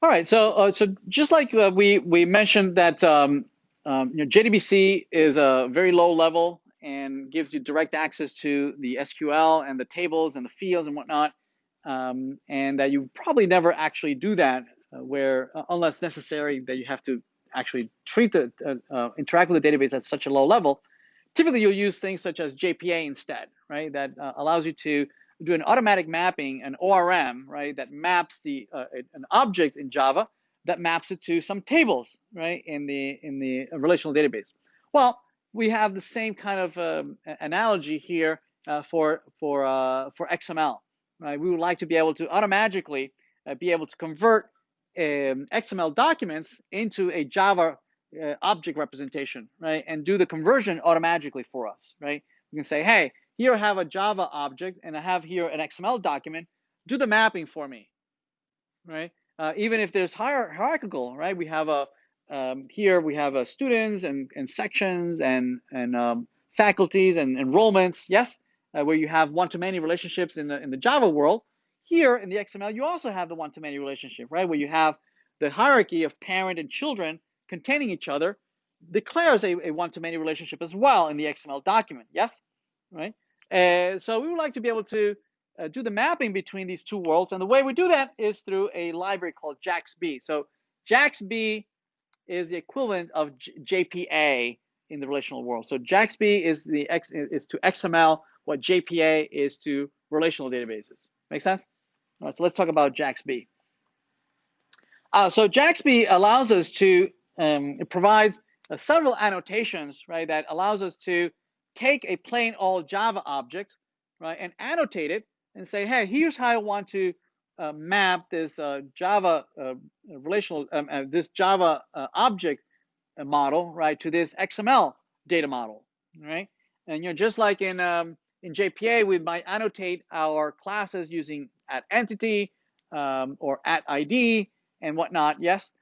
All right, so just like we mentioned that JDBC is a very low level and gives you direct access to the SQL and the tables and the fields and whatnot, and that you probably never actually do that where unless necessary that you have to actually treat the interact with the database at such a low level. Typically, you'll use things such as JPA instead, right? That allows you to do an automatic mapping, an ORM, right? That maps an object in Java that maps it to some tables, right? In the relational database. Well, we have the same kind of analogy here for XML, right? We would like to be able to automatically be able to convert XML documents into a Java object representation, right? And do the conversion automatically for us, right? We can say, hey, here I have a Java object and I have here an XML document. Do the mapping for me, right? Even if there's hierarchical, right? We have here we have students and sections and faculties and enrollments, yes, where you have one-to-many relationships in the Java world. Here in the XML, you also have the one-to-many relationship, right? Where you have the hierarchy of parent and children containing each other declares a one-to-many relationship as well in the XML document, yes, right? So we would like to be able to do the mapping between these two worlds. And the way we do that is through a library called JAXB. So JAXB is the equivalent of JPA in the relational world. So JAXB is to XML what JPA is to relational databases. Make sense? All right, so let's talk about JAXB. So JAXB allows us to, it provides several annotations, right, that allows us to take a plain old Java object, right, and annotate it and say, hey, here's how I want to map this Java relational, this Java object model, right, to this XML data model, right? And just like in JPA, we might annotate our classes using @entity or @ID and whatnot. Yes,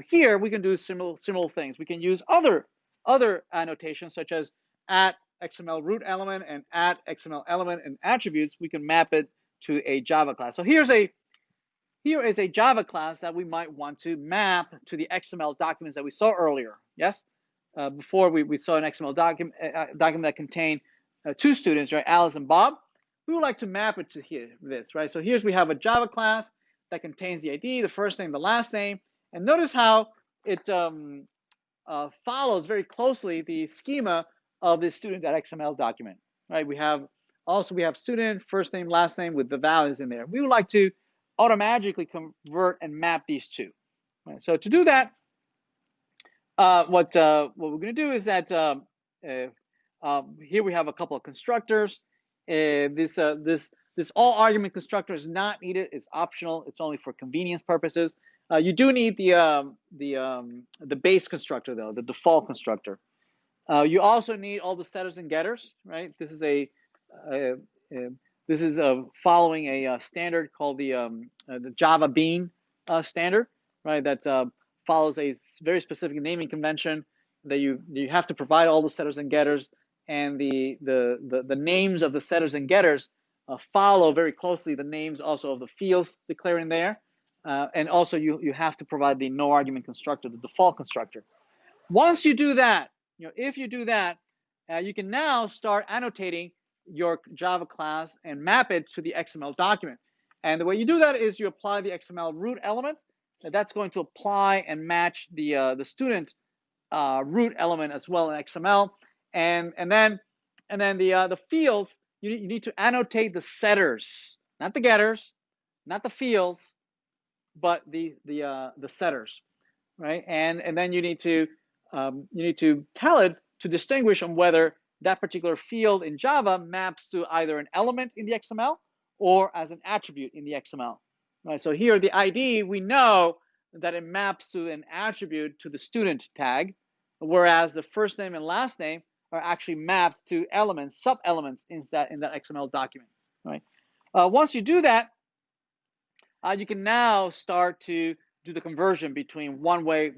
here we can do similar things. We can use other annotations such as @XML root element and @XML element and attributes. We can map it to a Java class. So here is a Java class that we might want to map to the XML documents that we saw earlier. Yes, before we saw an XML document that contained two students, right, Alice and Bob. We would like to map it to this, right? So we have a Java class that contains the ID, the first name, the last name, and notice how it follows very closely the schema of the student.xml document, right? We have student, first name, last name with the values in there. We would like to automatically convert and map these two. Right? So to do that, what we're going to do is that here we have a couple of constructors. This all argument constructor is not needed. It's optional. It's only for convenience purposes. You do need the base constructor though, the default constructor. You also need all the setters and getters, right? This is following a standard called the Java Bean standard, right? That follows a very specific naming convention that you have to provide all the setters and getters, and the names of the setters and getters follow very closely the names also of the fields declared in there, and also you have to provide the no argument constructor, the default constructor. Once you do that, if you do that, you can now start annotating your Java class and map it to the XML document. And the way you do that is you apply the XML root element. That's going to apply and match the student root element as well in XML. And then the fields, you need to annotate the setters, not the getters, not the fields, but the setters, right? And then you need to tell it to distinguish on whether that particular field in Java maps to either an element in the XML or as an attribute in the XML. Right? So here the ID, we know that it maps to an attribute to the student tag, whereas the first name and last name are actually mapped to elements, sub-elements in that XML document. Right? Once you do that, you can now start to do the conversion between one way.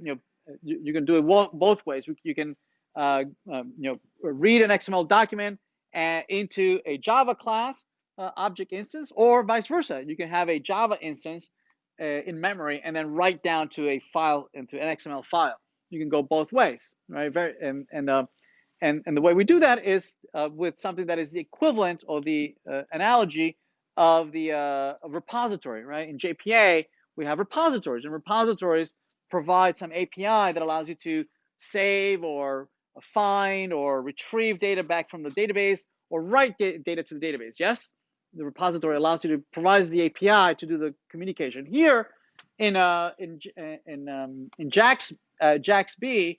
You can do it both ways. You can read an XML document into a Java class object instance, or vice versa. You can have a Java instance in memory and then write down to a file, into an XML file. You can go both ways, right? And the way we do that is with something that is the equivalent or the analogy of the repository, right? In JPA, we have repositories, and repositories provide some API that allows you to save or find or retrieve data back from the database or write data to the database. Yes, the repository allows you to provide the API to do the communication. Here in JAXB,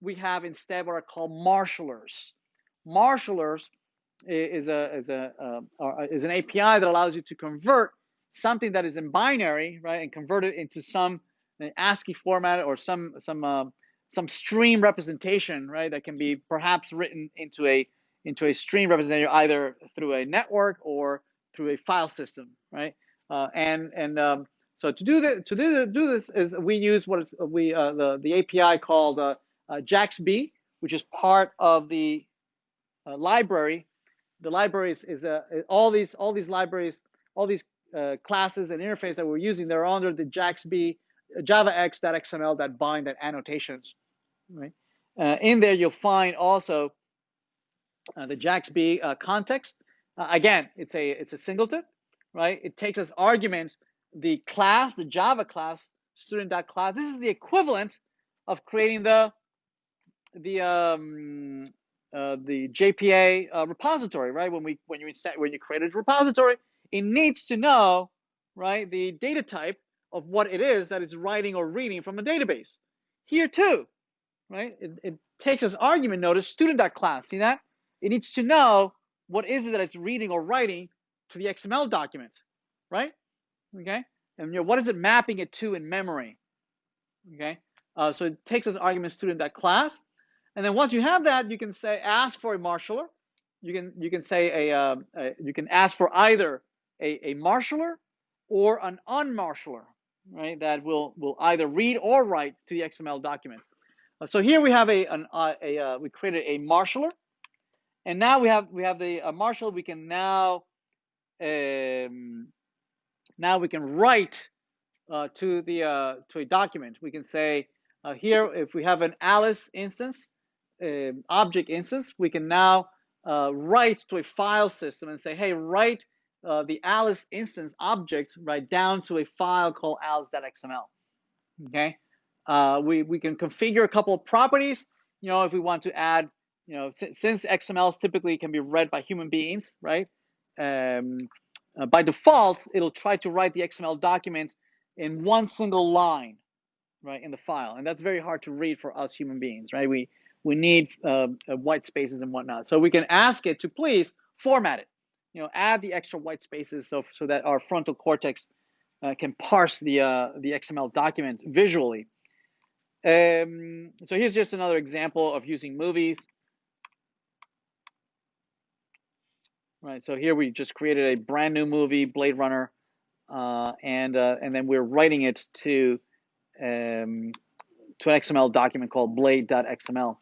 we have instead what are called marshalers. Marshalers is an API that allows you to convert something that is in binary, right, and convert it into some ASCII format or some stream representation, right, that can be perhaps written into a stream representation either through a network or through a file system, right? So to do this is we use the API called JAXB, which is part of the library. The library is all these libraries, all these classes and interface that we're using. They're under the JAXB javax.xml.bind annotations, right? In there you'll find also the JAXB context. Again, it's a singleton, right? It takes as argument the class, the Java class, student.class. This is the equivalent of creating the JPA repository, right? When you create a repository, it needs to know, right, the data type of what it is that it's writing or reading from a database. Here too, right? It takes as argument, notice, student.class. See that? It needs to know what is it that it's reading or writing to the XML document, right? Okay, and what is it mapping it to in memory? Okay, so it takes as argument student.class. And then once you have that, you can say ask for a marshaler. You can say you can ask for either a marshaler or an unmarshaler, right? That will either read or write to the XML document. So here we have we created a marshaler, and now we have the Marshal. We can now we can write to a document. We can say here, if we have an Alice instance, object instance, we can now write to a file system and say, hey, write the Alice instance object right down to a file called alice.xml. Okay, we can configure a couple of properties. If we want to add, since XMLs typically can be read by human beings, right? By default, it'll try to write the XML document in one single line, right, in the file, and that's very hard to read for us human beings, right? We need white spaces and whatnot, so we can ask it to please format it, add the extra white spaces so that our frontal cortex can parse the XML document visually. So here's just another example of using movies. Right, so here we just created a brand new movie, Blade Runner, and then we're writing it to an XML document called blade.xml.